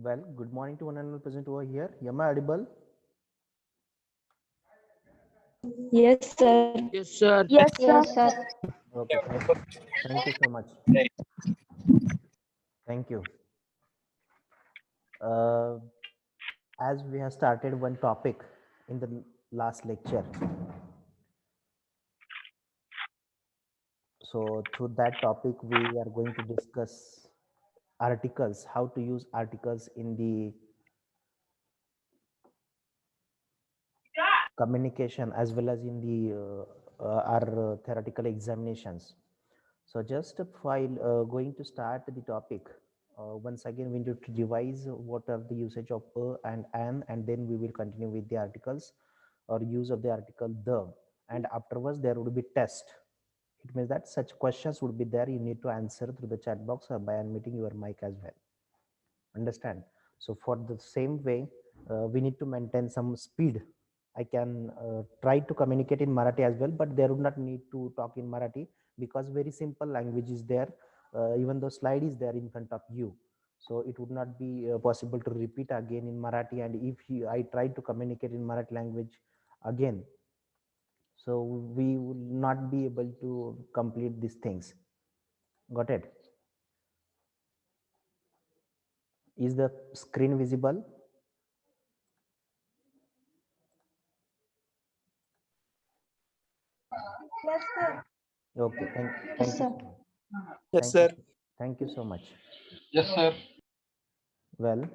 Well, good morning to one and all present over here. Am I audible? Yes, sir. Yes, sir. Yes, sir. Yes, sir. Okay, thank you so much. Thank you. Uh, as we have started one topic in the last lecture, so through that topic we are going to discuss articles, how to use articles in the communication as well as in the our theoretical examinations. So just while going to start the topic, once again we need to revise what are the usage of a and an, and then we will continue with the articles or use of the article the, and afterwards there would be test. It means that such questions would be there. You need to answer through the chat box or by unmuting your mic as well. Understand? So for the same way, we need to maintain some speed. I can try to communicate in Marathi as well, but there would not need to talk in Marathi because very simple language is there. Even though slide is there in front of you, so it would not be possible to repeat again in Marathi. And if I try to communicate in Marathi language again, so we will not be able to complete these things. Got it? Is the screen visible? Yes, sir. Okay, Yes, thank you sir. so much. Yes, Thank you. sir. Thank you so much. Yes, sir. Well,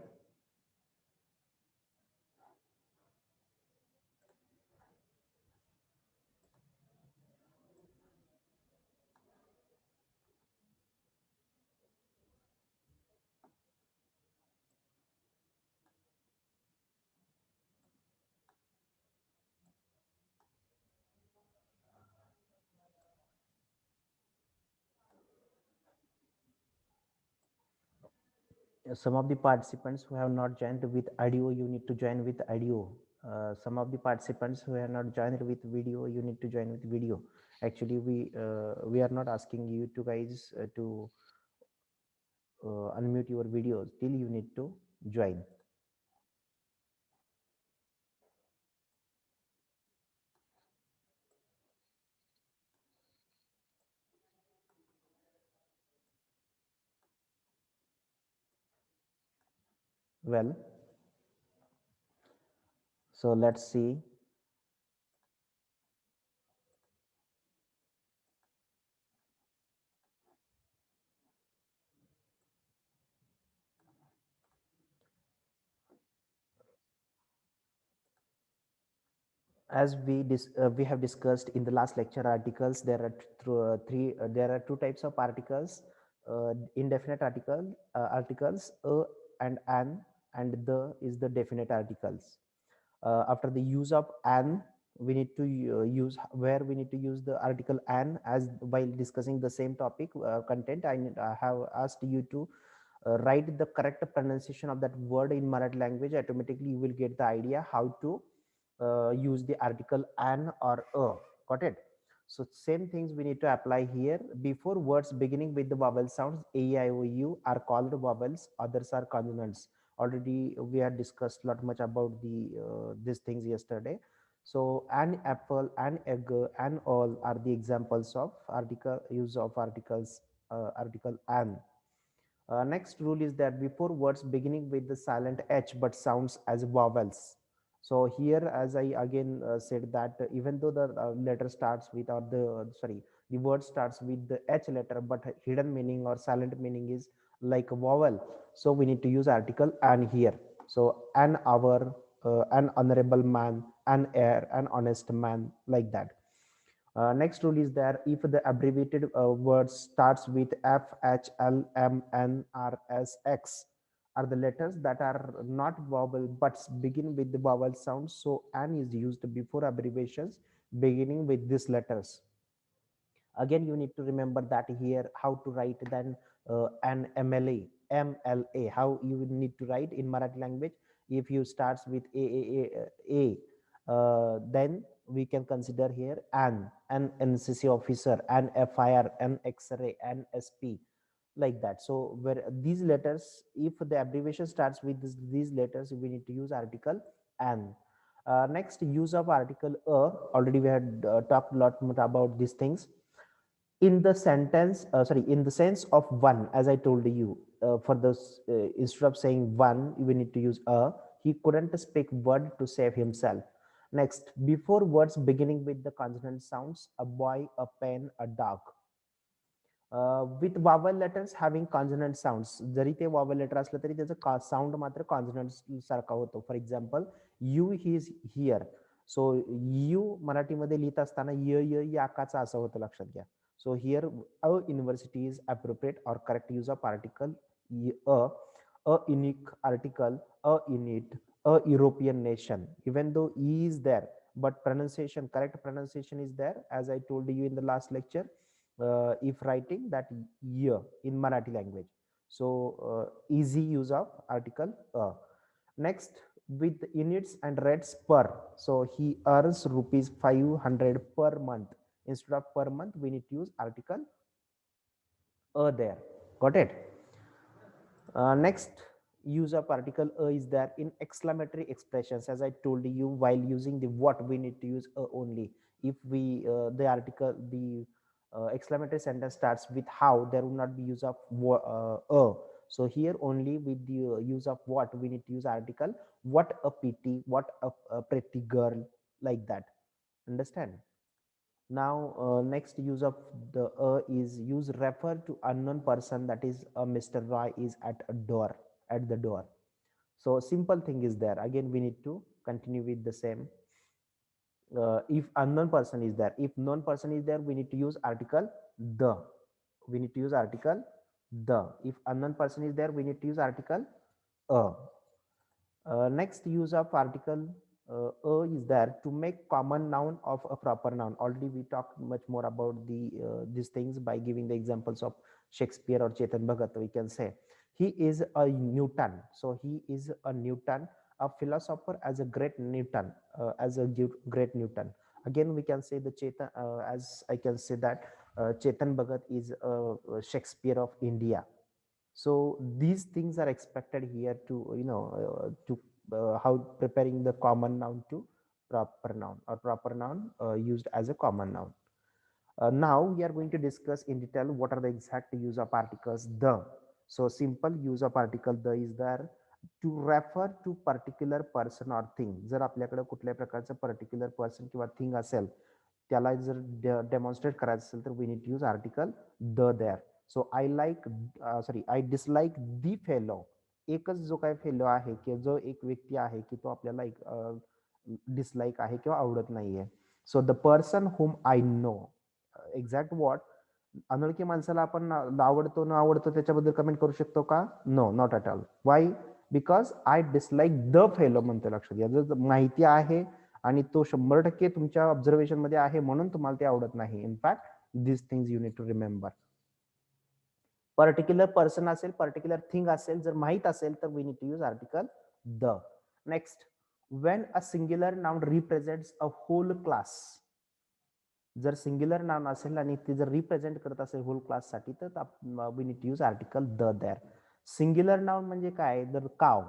some of the participants who have not joined with audio, you need to join with audio. Some of the participants who have not joined with video, you need to join with video. Actually, we are not asking you to guys to unmute your videos till you need to join. Well, so let's see. As we have discussed in the last lecture, articles, there are there are two types of articles: indefinite articles and an, and the is the definite articles. After the use of an, we need to use where we need to use the article an. As while discussing the same topic content, I have asked you to write the correct pronunciation of that word in Marathi language. Automatically you will get the idea how to use the article an or a. Got it? So same things we need to apply here. Before words beginning with the vowel sounds a, I, o, u are called vowels, others are consonants. Already we had discussed a lot much about the these things yesterday. So an apple, an egg, an all are the examples of article use of articles, article an. Next rule is that before words beginning with the silent H but sounds as vowels. So here, as I again said that even though the letter starts with, or the sorry, the word starts with the H letter, but hidden meaning or silent meaning is like a vowel. So we need to use article an here. So an hour, an honorable man, an heir, an honest man, like that. Next rule is there: if the abbreviated word starts with F, H, L, M, N, R, S, X are the letters that are not vowel but begin with the vowel sound. So an is used before abbreviations beginning with these letters. Again, you need to remember that here how to write then an MLA, how you will need to write in Marathi language. If you starts with then we can consider here an NCC officer, an FIR, an X-ray, an SP. like that. So where these letters, if the abbreviation starts with these letters, we need to use article an. Next, use of article a. Already we had talked a lot more about these things. In the sentence, sorry, in the sense of one, as I told you, for this, instead of saying one, we need to use a. He couldn't speak word to save himself. Next, before words beginning with the consonant sounds, a boy, a pen, a dog. With vowel letters having consonant sounds, जरी ते vowel letter असलं तरी त्याचं sound मात्र consonant सारखा होतो. For example, you he is here. So you मराठीमध्ये लिहित असताना य य याकाचा असं होतं, लक्षात घ्या. So here a university is appropriate or correct use of article a unique article a unit a European nation. Even though e is there, but pronunciation, correct pronunciation is there, as I told you in the last lecture, if writing that year in Marathi language. So easy use of article next, with units and rates per. So he earns rupees 500 per month. Instead of per month, we need to use article there. Got it? Next, use of article is there in exclamatory expressions. As I told you, while using the what, we need to use only. If we the article, the exclamatory sentence starts with how, there will not be use of so here only with the use of what, we need to use article. What a pity, what a pretty girl, like that. Understand? Now next use of the is use refer to unknown person, that is Mr. Roy is at a door, at the door. So simple thing is there, again we need to continue with the same. If unknown person is there, if known person is there, we need to use article the. We need to use article the. If unknown person is there, we need to use article a. Next use of article is there to make common noun of a proper noun. Already we talked much more about the these things by giving the examples of Shakespeare or Chetan Bhagat. We can say he is a Newton. So he is a Newton, a philosopher as a great Newton, as a great Newton. Again, we can say the Chetan, as I can say that Chetan Bhagat is a Shakespeare of India. So these things are expected here to to how preparing the common noun to proper noun, or proper noun used as a common noun. Now we are going to discuss in detail what are the exact use of articles the. So simple use of article the is there to refer to particular person or thing. जर आपल्याकडे कुठल्याही प्रकारचं particular person किंवा thing असेल, त्याला जर demonstrate करायचं असेल तर we need to use article the there. So I like, sorry, I dislike the fellow. एकच जो काही फेलो आहे, की जो एक व्यक्ती आहे की तो आपल्याला एक डिसलाईक आहे किंवा आवडत नाहीये. So the person whom I know, exact what, अनोळखी माणसाला आपण आवडतो न आवडतो त्याच्याबद्दल कमेंट करू शकतो का? No, not at all. Why? Because I dislike the fellow म्हणते. लक्षात घ्या, जर माहिती आहे आणि तो 100% तुमच्या ऑब्झर्वेशन मध्ये आहे म्हणून तुम्हाला ते आवडत नाही. In fact this things you need to remember. Particular person असेल, पर्टिक्युलर थिंग असेल, जर माहित असेल तर we need to use article the. Next, when a singular noun represents a whole class. जर सिंग्युलर नाउन असेल आणि ते जर रिप्रेझेंट करत असेल होल क्लास साठी, तर we need to use article the there. Singular noun म्हणजे काय? The cow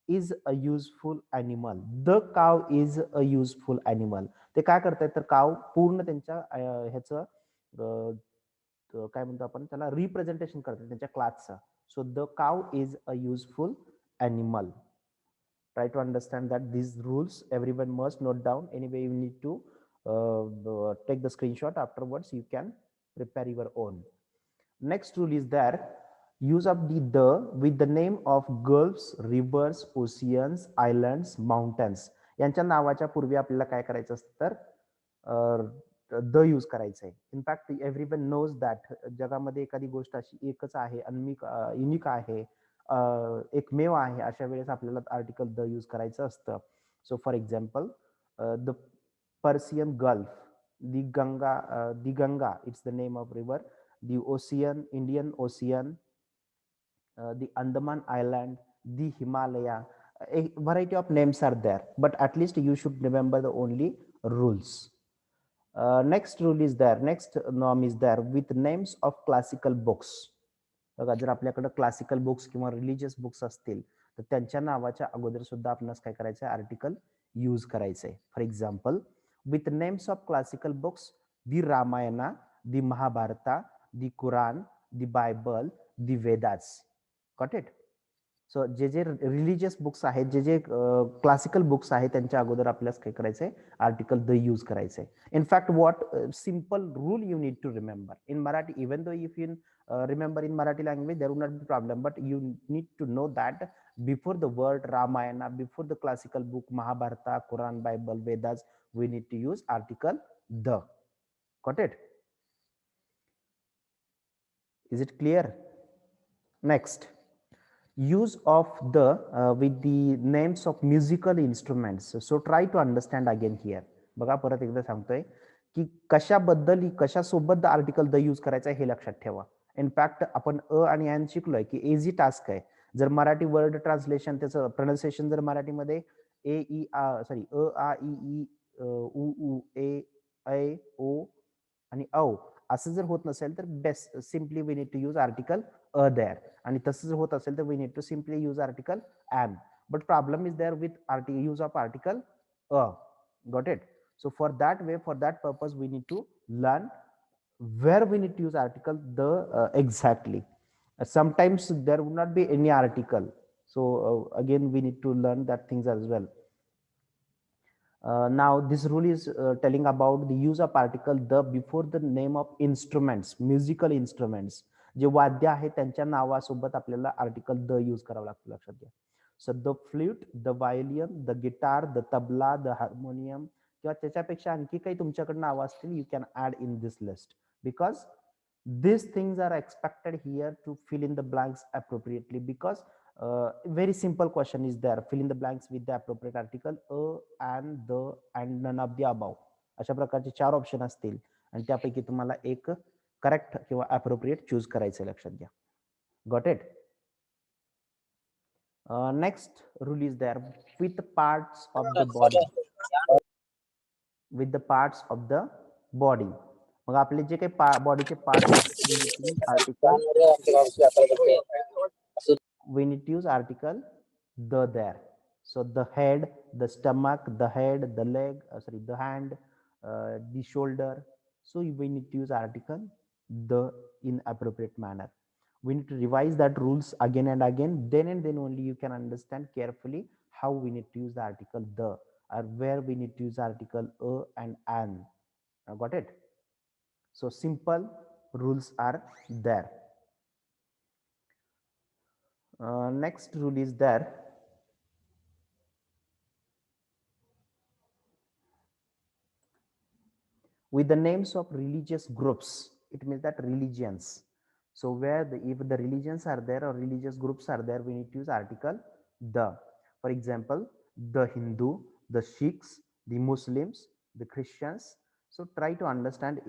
is a useful animal. The cow is a useful animal. ते काय करतायत तर काव पूर्ण त्यांच्या ह्याचं काय म्हणतो आपण त्याला, रिप्रेझेंटेशन करतात त्यांच्या क्लासचं. So the cow is a useful animal. Try to understand that these rules everyone must note down. Anyway, you need to take the screenshot. Afterwards you can prepare your own. Next rule is there, use of the with the name of gulfs, rivers, oceans, islands, mountains. यांच्या नावाच्या पूर्वी आपल्याला काय करायचं असतं तर the use करायचं आहे. इनफॅक्ट एव्हरीवन नोज दॅट जगामध्ये एखादी गोष्ट अशी एकच आहे, युनिक आहे, एकमेव आहे, अशा वेळेस आपल्याला आर्टिकल द यूज करायचं असतं. So for example, the Persian gulf, the Ganga, it's the name of river, the ocean, Indian Ocean, the Andaman Island, the Himalaya. A variety of names are there, but at least you should remember the only rules. Next rule is there, next norm is there, with names of classical books. बघा, जर आपल्याकडे classical books किंवा religious books असतील तर त्यांच्या नावाच्या अगोदर सुद्धा आपणास काय करायचं आहे, आर्टिकल यूज करायचं आहे. For example, with names of classical books, the Ramayana, the Mahabharata, the Quran, the Bible, the Vedas. Got it? So J J religious books आहेत, जे जे क्लासिकल बुक्स आहेत, त्यांच्या अगोदर आपल्याला काय करायचं आहे, आर्टिकल द यूज करायचं आहे. In fact, what simple rule you need to remember in Marathi, even though if you remember in Marathi language, there will not be problem, but you need to know that before the word Ramayana, before the classical book Mahabharata, Quran, Bible, Vedas, we need to use article the. Got it? Is it clear? Next, use of the with the names of musical instruments. So try to understand again here. बघा, परत एकदा सांगतोय की कशाबद्दल, कशासोबत article the use करायचा हे लक्षात ठेवा. In fact आपण अ आणि एन शिकलोय की एजी टास्क आहे. जर मराठी वर्ड ट्रान्सलेशन, त्याचं प्रोनाउन्सिएशन जर मराठीमध्ये ए ई सॉरी अ आ ई ई उ उ ए ऐ ओ आणि औ असं जर होत नसेल तर best simply we need to use article a there. आणि तसं जर होत असेल तर we need to simply use article an. But problem is there with use of article a. Got it? So for that way, for that purpose, we need to learn where we need to use article the exactly. Sometimes there would not be any article. So again, we need to learn that things as well. Now this rule is telling about the use of article the before the name of instruments, musical instruments. जे वाद्य आहे त्यांच्या नावासोबत आपल्याला article the use करावं लागतं, लक्षात घ्या. So the flute, the violin, the guitar, the tabla, the harmonium, किंवा त्याच्यापेक्षा आणखी काही तुमच्याकडे नावं असतील, you can add in this list because these things are expected here to fill in the blanks appropriately. Because very simple question is there, fill in the blanks with the appropriate article a and the and none of the above. अशा प्रकारचे 4 option असतील आणि त्यापैकी तुम्हाला एक correct किंवा appropriate choose करायचं, लक्षात घ्या. Got it? Next rule is there, with parts of the body, with the parts of the body. मग आपले जे काही बॉडीचे पार्ट्स आहेत, article we need to use article the there. So the head, the stomach, the head, the leg, sorry, the hand, the shoulder. So we need to use article the in appropriate manner. We need to revise that rules again and again. Then and then only you can understand carefully how we need to use the article the, or where we need to use article a and an. Got it? So simple rules are there. Next rule is there, with the names of religious groups. It means that religions. So where if the religions are there or religious groups are there, we need to use article the. For example, the Hindu, the Sikhs, the Muslims, the Christians. So try to understand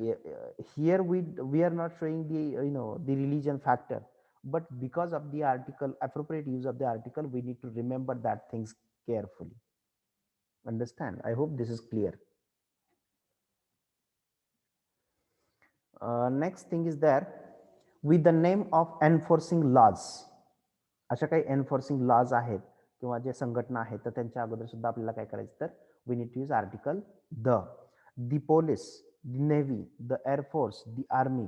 here we are not showing the the religion factor, but because of the article, appropriate use of the article, we need to remember that things carefully. Understand? I hope this is clear. Next thing is there, with the name of enforcing laws. अशा काही एन्फोर्सिंग laws आहेत किंवा जे संघटना आहेत तर त्यांच्या अगोदर सुद्धा आपल्याला काय करायचं, तर we need to use article the police, the navy, the air force, the army,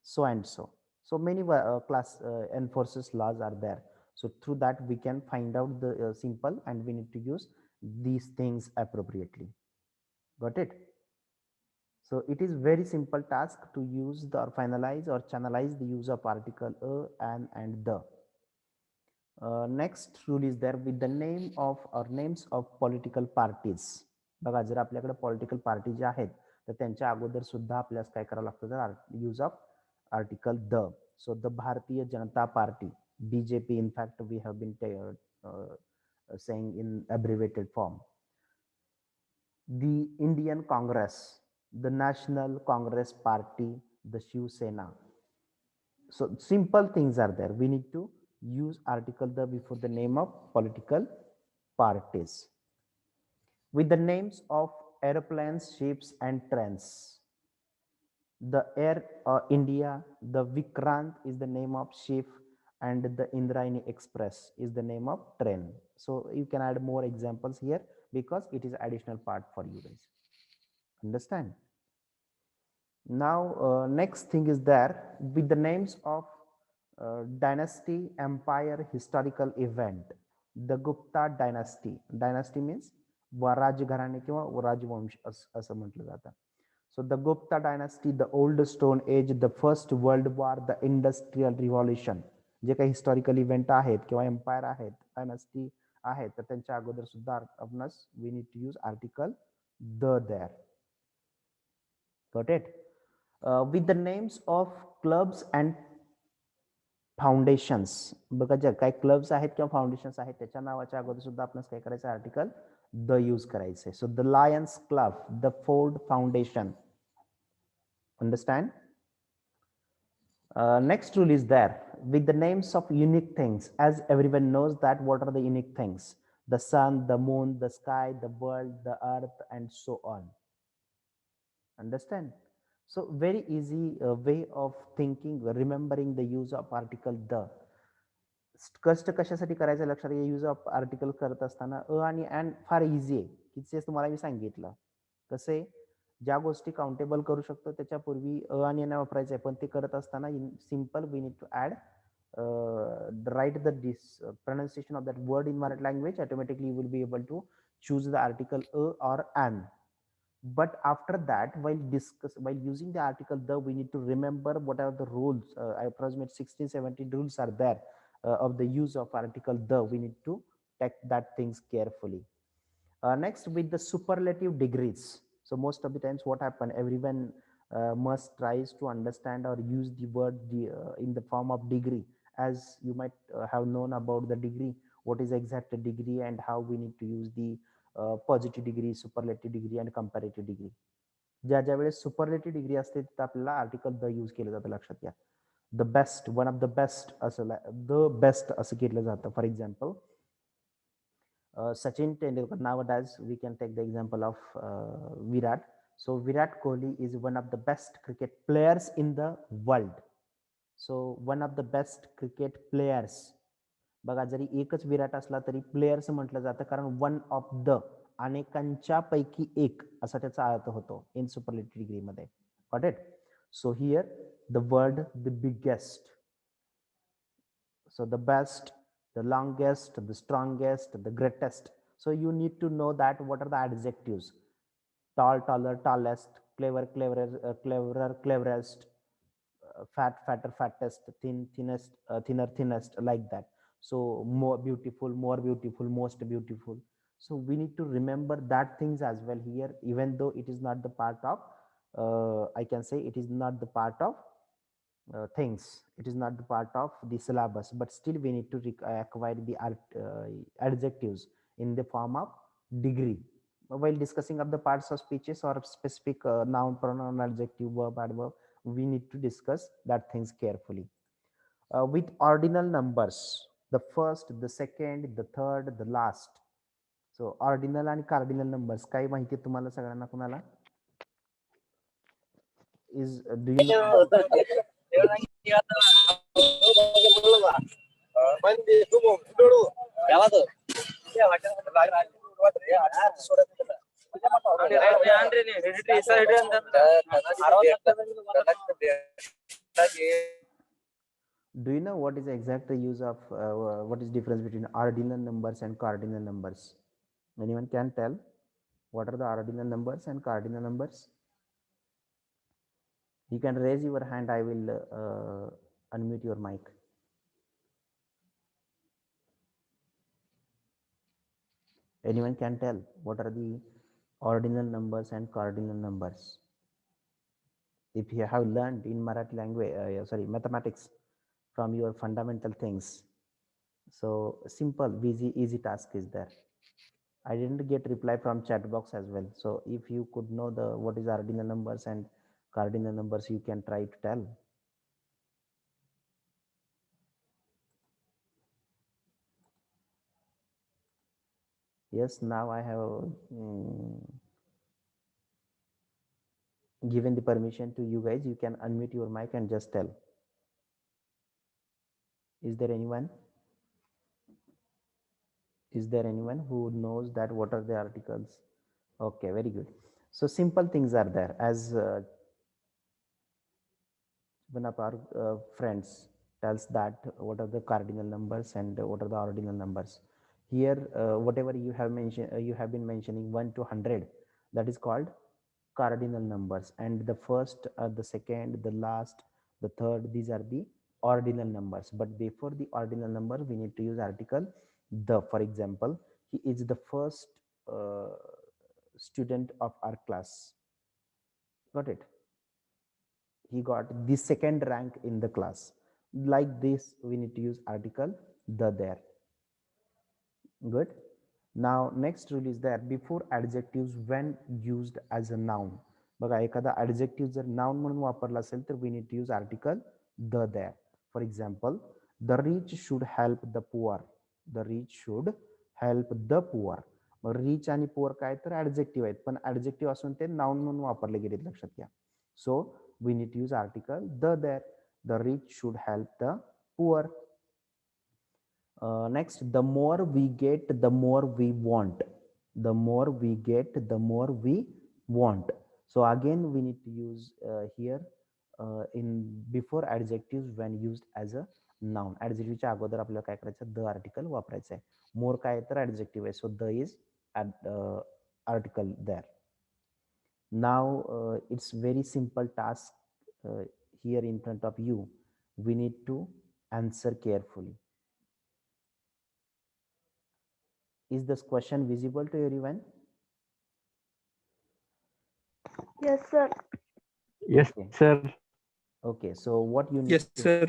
so and so. So many class enforces laws are there. So through that we can find out the simple, and we need to use these things appropriately. Got it? So it is very simple task to use the or finalize or channelize the use of article a, an, and the. Next rule is there, with the name of or names of political parties. बघा, जर आपल्याकडे political party जे आहेत तर त्यांच्या अगोदर सुद्धा आपल्याला काय करावं लागतं, तर use of article the. So the Bharatiya Janata party, BJP, in fact we have been saying in abbreviated form. The Indian Congress, the National Congress Party, the Shiv Sena. So simple things are there. We need to use article the before the name of political parties. With the names of airplanes, ships, and trains. The Air India, the Vikrant is the name of ship, and the Indrayani Express is the name of train. So you can add more examples here because it is additional part for you guys. Understand? Now, next thing is there with the names of dynasty, empire, historical event. The Gupta dynasty. Dynasty means राजघराणे किंवा राजवंश असं म्हटलं जातं. So the Gupta dynasty, the old stone age, the first world war, the industrial revolution, जे काही historical event आहेत किंवा empire आहेत, dynasty आहेत, तर त्यांच्या अगोदर सुद्धा आपणास we need to use article the there. Got it? With the names of clubs and foundations. बघा ज्या काही क्लब्स आहेत किंवा फाउंडेशन्स आहेत त्याच्या नावाच्या अगोदर सुद्धा आपण काय करायचं आर्टिकल द यूज करायचे. So the lions club, the Ford foundation. Understand? Next rule is there with the names of unique things, as everyone knows that what are the unique things: the sun, the moon, the sky, the world, the earth, and so on. Understand? So very easy way of thinking, remembering the use of article the. कष्ट कशासाठी करायचं लक्षात घ्या. Use of article करत असताना आणि and far easy आहे की तेच तुम्हाला मी सांगितलं. कसे ज्या गोष्टी काउंटेबल करू शकतो त्याच्यापूर्वी आणि एन वापरायचं आहे, पण ते करत असताना simple we need to add write the pronunciation of that word in Marathi language. Automatically you will be able to choose the article or an. But after that, while using the article the, we need to remember what are the rules. Approximate 16-17 rules are there of the use of article the. We need to take that things carefully. Next, with the superlative degrees. So most of the times what happen, everyone must tries to understand or use the word in the form of degree. As you might have known about the degree, what is exact degree and how we need to use the positive degree, superlative degree आणि comparative degree. ज्या ज्या वेळेस superlative degree असते तिथं आपल्याला article the use केलं जातं. लक्षात घ्या. The best, one of the best असं, द बेस्ट असं केलं जातं. For example Sachin Tendulkar. Nowadays we can take the example of Virat. So Virat Kohli is one of the best cricket players in the world. So one of the best cricket players. बघा जरी एकच विराट असला तरी players म्हटलं जातं, कारण one of the, अनेकांच्या पैकी एक असा त्याचा अर्थ होतो इन सुपरलेटिव्ह डिग्रीमध्ये. Got it? So here the word the biggest, so the best, the longest, the strongest, the greatest. So you need to know that what are the adjectives: tall, taller, tallest, clever, cleverer, cleverer, cleverest, fat, fatter, fattest, thin, thinnest, thinner, thinnest, like that. So more beautiful, most beautiful. So we need to remember that things as well here, even though it is not the part of I can say it is not the part of things, it is not the part of the syllabus, but still we need to acquire the adjectives in the form of degree while discussing of the parts of speeches or specific noun, pronoun, adjective, verb, adverb. We need to discuss that things carefully. With ordinal numbers, the first, the second, the third, the last. So ordinal and cardinal numbers काही माहिती तुम्हाला सगळ्यांना कुणाला is do you know? Do you know what is the exact use of what is difference between ordinal numbers and cardinal numbers? Anyone can tell what are the ordinal numbers and cardinal numbers? You can raise your hand. I will unmute your mic. Anyone can tell what are the ordinal numbers and cardinal numbers? If you have learned in Marathi language, mathematics from your fundamental things, so simple, easy task is there. I didn't get reply from chat box as well. So if you could know the what is ordinal numbers and cardinal numbers, you can try to tell. Yes, now I have given the permission to you guys. You can unmute your mic and just tell. Is there anyone? Is there anyone who knows that what are the articles? Okay, very good. So simple things are there, as one of our friends tells that what are the cardinal numbers and what are the ordinal numbers. Here, whatever you have mentioned, you have been mentioning 1 to 100, that is called cardinal numbers, and the first, the second, the last, the third, these are the ordinal numbers. But before the ordinal number, we need to use article the. For example, he is the first uh, student of our class. Got it? He got the second rank in the class. Like this, we need to use article the there. Good. Now next rule is there, before adjectives when used as a noun. बघा, एखादा adjective जर noun म्हणून वापरला असेल तर we need to use article the there. For example, the rich should help the poor. The rich should help the poor. Mug rich आणि poor काय तर adjective आहेत, पण adjective असून ते noun म्हणून वापरले गेलेत, लक्षात घ्या. So we need to use article the there. The rich should help the poor. Next, the more we get, the more we want. The more we get, the more we want. So again, we need to use here in before adjectives when used as a noun. Adjective च्या अगोदर आपल्याला काय करायचं, the article वापरायचं आहे. More काय तर adjective आहे, so the is article there. Now it's very simple task here in front of you. We need to answer carefully. Is this question visible to everyone? Yes, sir. Yes, Okay. sir. Okay, so what you need Yes, to, sir.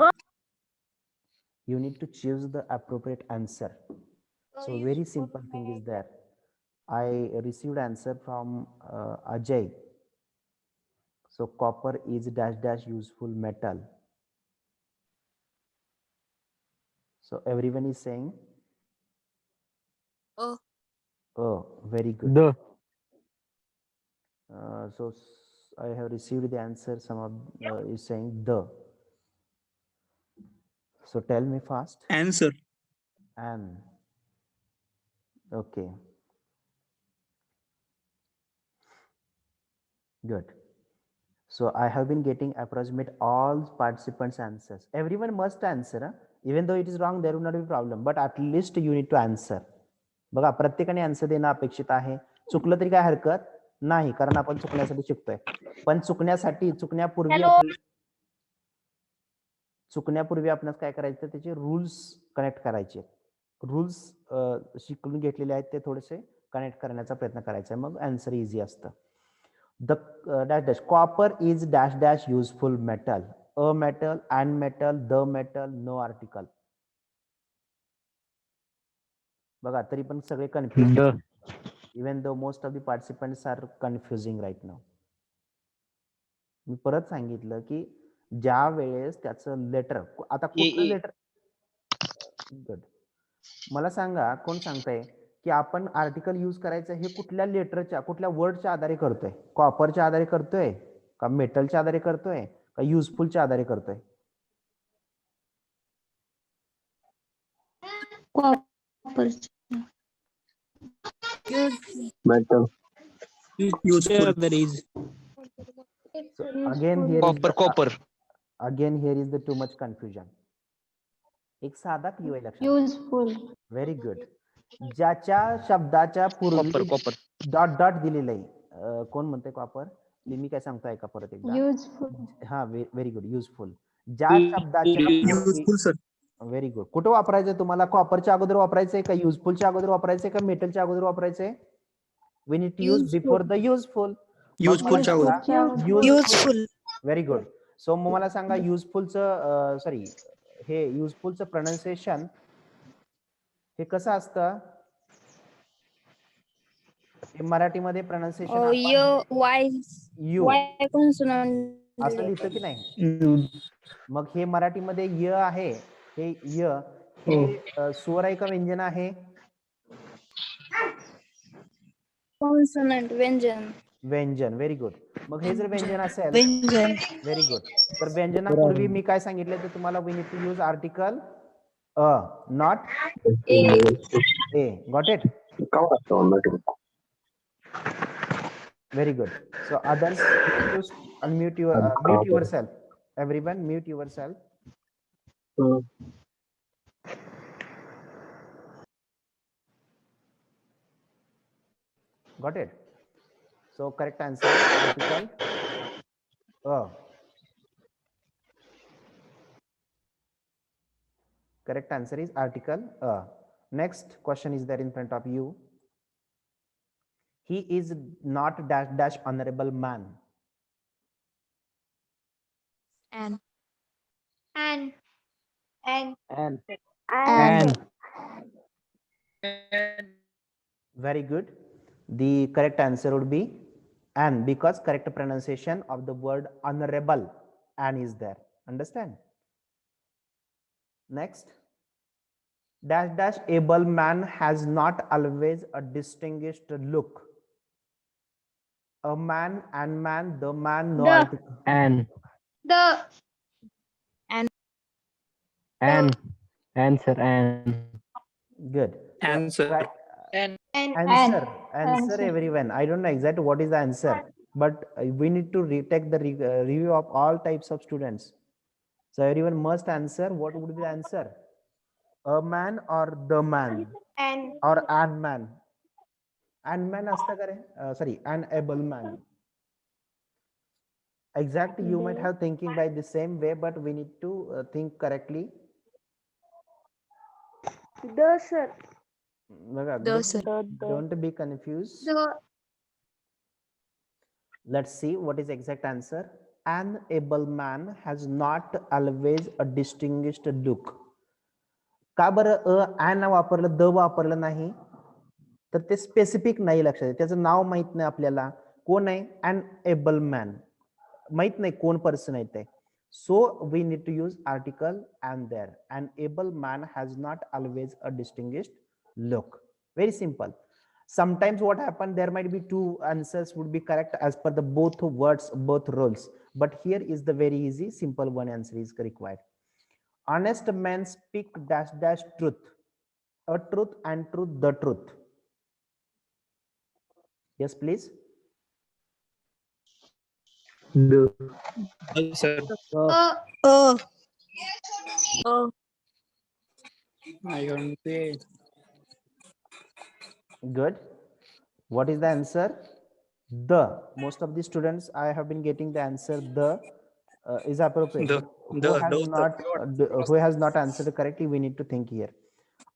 you need to choose the appropriate answer. So very simple thing is there. I received answer from Ajay. So copper is dash dash useful metal. So everyone is saying, oh, very good. The. So I have received the answer. Some of is saying the. So tell me fast. Answer. An. Okay. Good. So I have been getting approximate all participants' answers. Everyone must answer. Huh? Even though it is wrong, there will not be problem. But at least you need to answer. बघा, प्रत्येकाने answer देणं अपेक्षित आहे. चुकलं तरी काय हरकत नाही, कारण आपण चुकण्यासाठी शिकतोय. पण चुकण्यापूर्वी आपण काय करायचं, त्याचे रूल्स कनेक्ट करायचे. रूल्स शिकून घेतलेले आहेत ते थोडेसे कनेक्ट करण्याचा प्रयत्न करायचा आहे, मग आन्सर इझी असतं. The dash dash copper is dash dash useful metal. A metal, and metal, the metal, no article. बघा, तरी पण सगळे confuse. The. Even though most of the participants are confusing right now. मी परत सांगितलं की ज्या वेळेस त्याचं लेटर, आता कुठलं लेटर, गुड, मला सांगा, कोण सांगताय की आपण आर्टिकल यूज करायचं हे कुठल्या लेटरच्या, कुठल्या वर्डच्या आधारे करतोय? कॉपरच्या आधारे करतोय का मेटलच्या आधारे करतोय का युजफुलच्या आधारे करतोय? Metal. Useful. There is So again here copper. Copper. Again here is the too much confusion. एक साधा क्यू आहे लक्षात. Useful. Very good. ज्याच्या शब्दाच्या पूर्वी Copper. डॉट डॉट दिलेलं आहे, कोण म्हणते कॉपर? मी काय सांगतो ऐका परत एकदा. Useful. हा, व्हेरी गुड. युजफुल. ज्या शब्दाच्या Useful, sir. Very good. कुठं वापरायचं तुम्हाला? कॉपरच्या अगोदर वापरायचंय का युजफुलच्या अगोदर वापरायचंय का मेटलच्या अगोदर वापरायचंय? We need to use before the useful. Useful. Very good. So मग मला सांगा, युजफुलचं सॉरी हे युजफुलचं प्रोनाउन्सिएशन हे कसं असतं? हे मराठीमध्ये प्रोनाउन्सिएशन असं लिहितं की नाही? मग हे मराठीमध्ये य आहे, हे य हे स्वर आहे का व्यंजन आहे? Consonant. व्यंजन. व्यंजन. Very good. मग हे जर व्यंजन असेल, व्हेरी गुड, तर व्यंजनापूर्वी मी काय सांगितलं तर तुम्हाला we need to use article Not A. A. Got it? Very good. So others, need to unmute your mute yourself. Everyone, mute yourself. Got it? So correct answer is article A. Correct answer is article A. Next question is there in front of you. He is not dash dash honorable man. An. And And Very good. The correct answer would be an, because correct pronunciation of the word honorable, an is there. Understand? Next. Dash dash able man has not always a distinguished look. A man and man, the man, no The. article. the answer and Good. So answer. right, and answer everyone. I don't know exactly what is the answer, but we need to retake the review of all types of students. So everyone must answer. What would be the answer? A man or the man and or an man? An man असतं का रे? Sorry, an able man. Exactly, you might have thinking by the same way, but we need to think correctly. The, sir. The, sir. don't be confused. the Let's see what is exact answer. An able man has not always a distinguished look. का बरं an वापरलं, the वापरलं नाही? तर ते specific नाही लक्षात. त्याचं नाव माहित नाही आपल्याला. कोण आहे? an able man. माहित नाही कोण पर्सन आहे ते. So we need to use article and there. An able man has not always a distinguished look. Very simple. Sometimes what happened, there might be two answers would be correct as per the both words, both roles. But here is the very easy, simple one answer is required. Honest men speak dash dash truth. A truth and truth, the truth. Yes, please. Sir. I don't say. Good. What is the answer? The. Most of the students I have been getting the answer the is appropriate. The- But the- who has not answered correctly, we need to think here.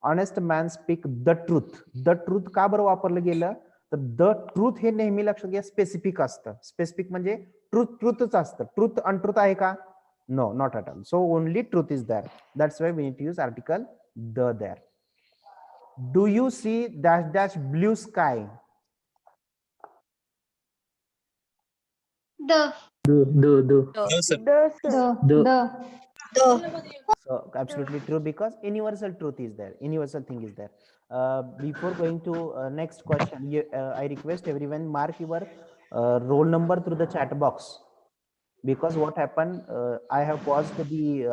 Honest man speak the truth. The truth का बरं वापरलं गेलं? तर the truth हे नेहमी लक्षात घ्या specific असतं. Specific म्हणजे ट्रूथच असतं. ट्रूथ अनट्रूथ आहे का? No, not at all. So only truth is there. That's why we need to use article the there. Do you see dash dash blue sky? the sir. So absolutely true, because universal truth is there, universal thing is there. Before going to next question, I request everyone mark your roll number through the chat box, because what happened, I have paused the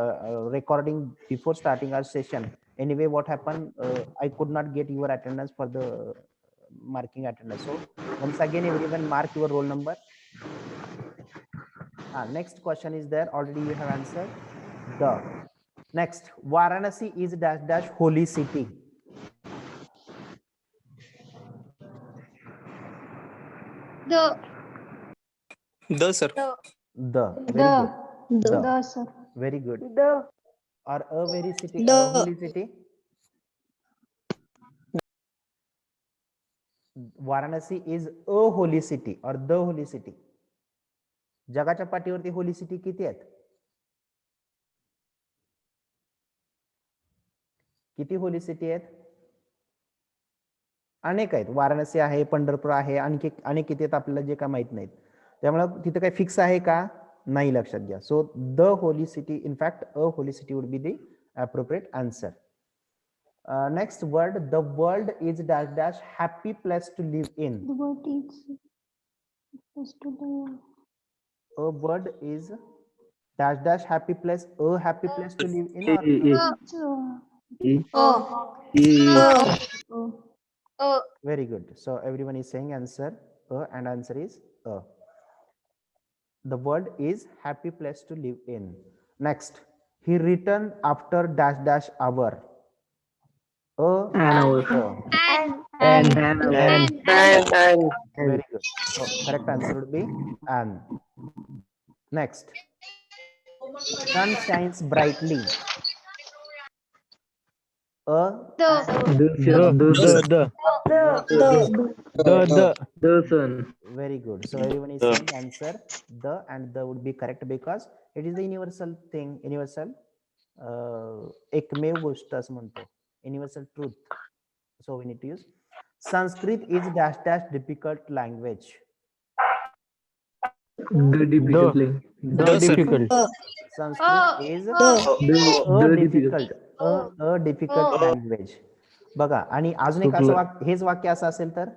recording before starting our session. Anyway, what happened, I could not get your attendance for the marking attendance. So once again, everyone mark your roll number. Next question is there, already you have answered the. Next, Varanasi is dash dash holy city. the Sir. The. Very good. The. sir. Very good. The. Or a very city, a holy city. Varanasi is a holy city or the holy city. जगाच्या पाठीवरती holy city किती आहेत? किती holy city आहेत? अनेक आहेत. वाराणसी आहे, पंढरपूर आहे, आणखी अनेक किती आहेत आपल्याला जे काय माहित नाहीत. त्यामुळे तिथे काही फिक्स आहे का? नाही, लक्षात घ्या. So the holy city, in fact a holy city would be the appropriate answer. Next word, the world is dash dash happy place to live in. The word is supposed to live. A word is dash dash happy place, a happy place to live in, or It's O. O. Very good. So everyone is saying answer and answer is the word is happy place to live in. Next, he returned after dash dash hour. An hour. And. And. Very good. So correct answer would be an. Next, sun shines brightly. The. The sun. Very good. So everyone is saying answer the, and the would be correct because it is the universal thing, universal एकमेव गोष्ट असं म्हणतो, universal truth. So we need to use Sanskrit is dash dash difficult language. The difficult. The difficult. Sanskrit is a difficult language. बघा, आणि अजून एक असं वाक्य, हेच वाक्य असं असेल तर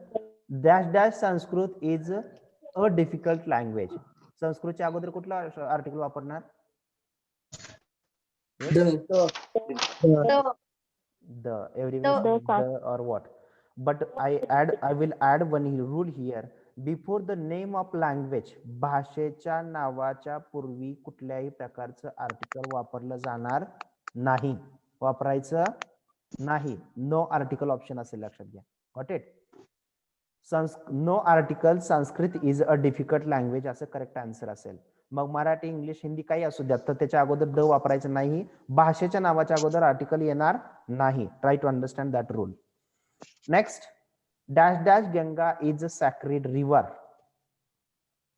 dash dash Sanskrit is a difficult language. संस्कृतच्या अगोदर कुठला आर्टिकल वापरणार? The everyone The. the or what, but I will add one rule here. Before the name of language, भाषेच्या नावाच्या पूर्वी कुठल्याही प्रकारचं आर्टिकल वापरलं जाणार नाही, वापरायचं नाही. नो आर्टिकल ऑप्शन असेल, लक्षात घ्या. Got it? No article Sanskrit is a difficult language असं करेक्ट आन्सर असेल. मग मराठी, इंग्लिश, हिंदी काही असू द्या, तर त्याच्या अगोदर द वापरायचं नाही, भाषेच्या नावाच्या अगोदर आर्टिकल येणार नाही. Try to understand that rule. Next, dash dash Ganga is a sacred river.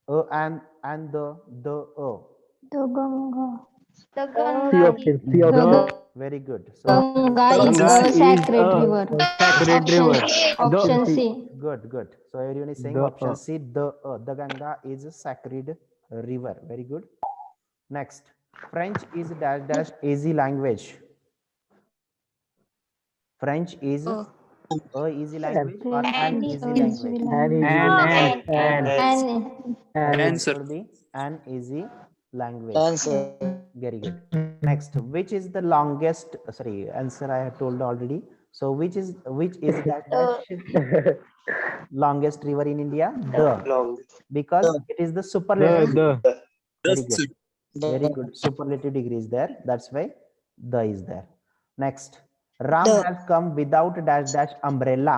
and the The Ganga. The Ganga. very good. So Ganga is a sacred river. Sacred river. Option C. good. So everyone is saying option C, the Ganga is a sacred river. Very good. Next, French is dash dash easy language. French is a easy language or an easy language? Answer. Should be an easy language. Very good. Next, which is the longest? Sorry, answer I have told already. So which is dash dash longest river in India? The, because it is the superlative. Very good. Very good. Superlative degree is there. That's why the is there. Next, Ram has come without dash dash umbrella.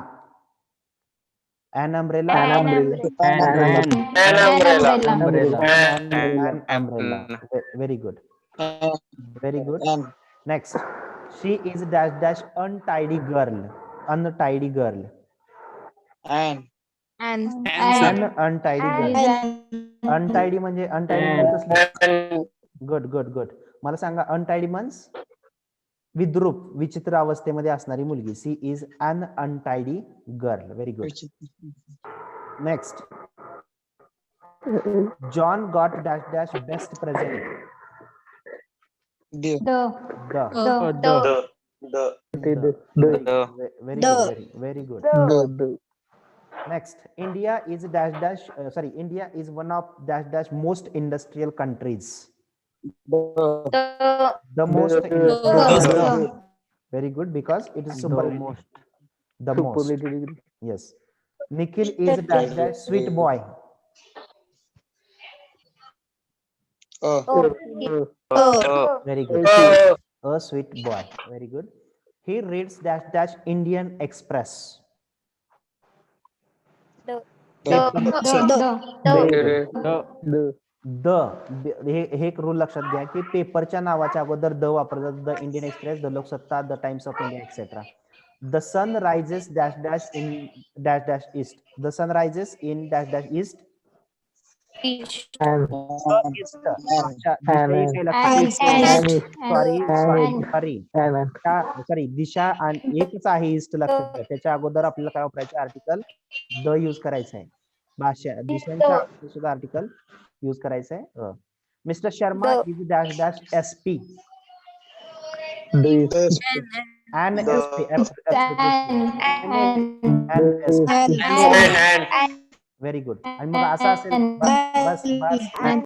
An umbrella. An umbrella. Very good. Very good. Next, she is dash dash untidy girl. Untidy girl. And. An untidy girl. Untidy म्हणजे good. मला सांगा, untidy means विद्रूप, विचित्र अवस्थेमध्ये असणारी मुलगी. She is an untidy girl. Very good. Next, John got dash dash best present. Very good. Next, India is dash dash. India is one of dash dash most industrial countries. The most industrial. Very good, because it is superlative. The most. Yes. Nikhil is dash dash sweet boy. Very good. A sweet boy. Very good. He reads dash dash Indian Express. हे एक rule लक्षात घ्या की पेपरच्या नावाच्या अगोदर the वापरतात. The Indian Express, the Loksatta, the Times of India, etcetera. The sun rises dash dash in dash dash east. The sun rises in dash dash east. Sorry दिशा आणि एकच आहे ईस्ट, लक्षात घ्या. त्याच्या अगोदर आपल्याला काय वापरायचं? आर्टिकल द यूज करायचं आहे. भाषा दिशांच्या सुद्धा आर्टिकल यूज करायचं आहे. Mister Sharma is dash dash SP. Very good. आणि मग असं असेल, बस